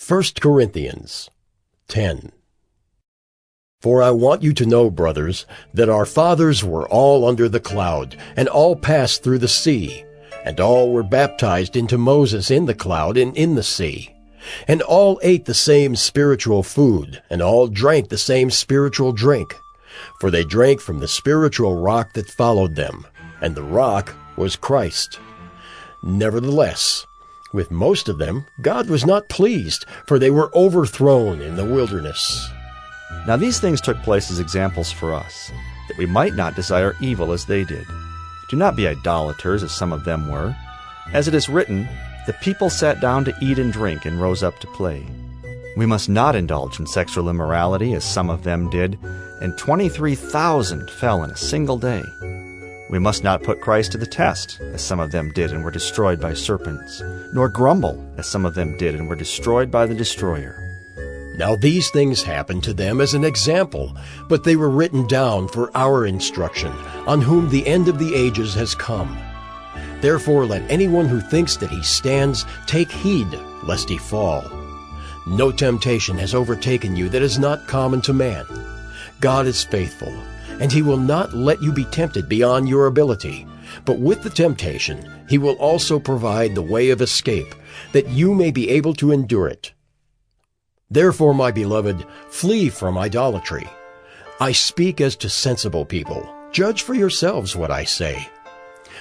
1 Corinthians 10. For I want you to know, brothers, that our fathers were all under the cloud, and all passed through the sea, and all were baptized into Moses in the cloud and in the sea. And all ate the same spiritual food, and all drank the same spiritual drink. For they drank from the spiritual rock that followed them, and the rock was Christ. Nevertheless, with most of them God was not pleased, for they were overthrown in the wilderness. Now these things took place as examples for us, that we might not desire evil as they did. Do not be idolaters, as some of them were. As it is written, the people sat down to eat and drink and rose up to play. We must not indulge in sexual immorality, as some of them did, and 23,000 fell in a single day. We must not put Christ to the test, as some of them did and were destroyed by serpents, nor grumble, as some of them did and were destroyed by the destroyer. Now these things happened to them as an example, but they were written down for our instruction, on whom the end of the ages has come. Therefore let anyone who thinks that he stands take heed lest he fall. No temptation has overtaken you that is not common to man. God is faithful, and he will not let you be tempted beyond your ability. But with the temptation he will also provide the way of escape, that you may be able to endure it. Therefore, my beloved, flee from idolatry. I speak as to sensible people. Judge for yourselves what I say.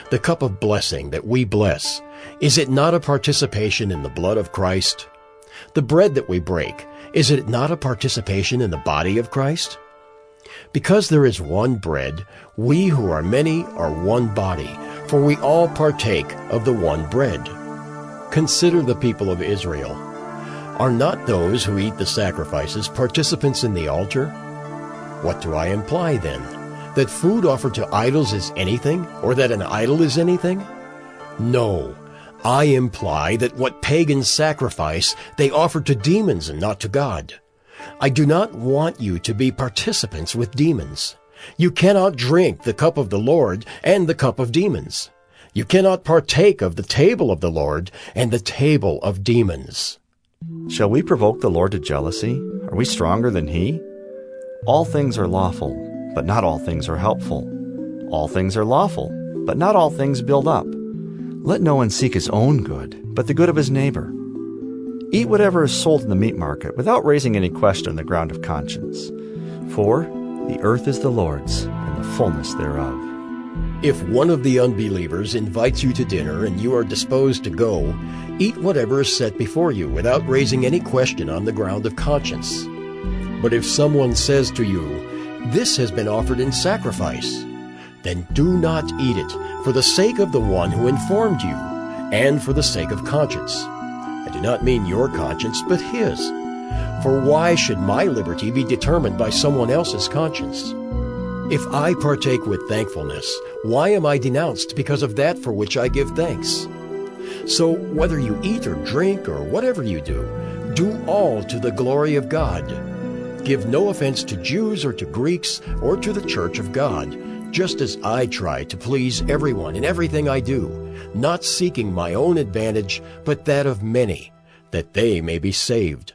The cup of blessing that we bless, is it not a participation in the blood of Christ? The bread that we break, is it not a participation in the body of Christ? Because there is one bread, we who are many are one body, for we all partake of the one bread. Consider the people of Israel. Are not those who eat the sacrifices participants in the altar? What do I imply then? That food offered to idols is anything, or that an idol is anything? No, I imply that what pagans sacrifice they offer to demons and not to God. I do not want you to be participants with demons. You cannot drink the cup of the Lord and the cup of demons. You cannot partake of the table of the Lord and the table of demons. Shall we provoke the Lord to jealousy? Are we stronger than he? All things are lawful, but not all things are helpful. All things are lawful, but not all things build up. Let no one seek his own good, but the good of his neighbor. Eat whatever is sold in the meat market, without raising any question on the ground of conscience. For the earth is the Lord's, and the fullness thereof. If one of the unbelievers invites you to dinner and you are disposed to go, eat whatever is set before you, without raising any question on the ground of conscience. But if someone says to you, "This has been offered in sacrifice," then do not eat it, for the sake of the one who informed you, and for the sake of conscience. I do not mean your conscience, but his. For why should my liberty be determined by someone else's conscience? If I partake with thankfulness, why am I denounced because of that for which I give thanks? So whether you eat or drink or whatever you do all to the glory of God. Give no offense to Jews or to Greeks or to the church of God, just as I try to please everyone in everything I do, not seeking my own advantage, but that of many, that they may be saved.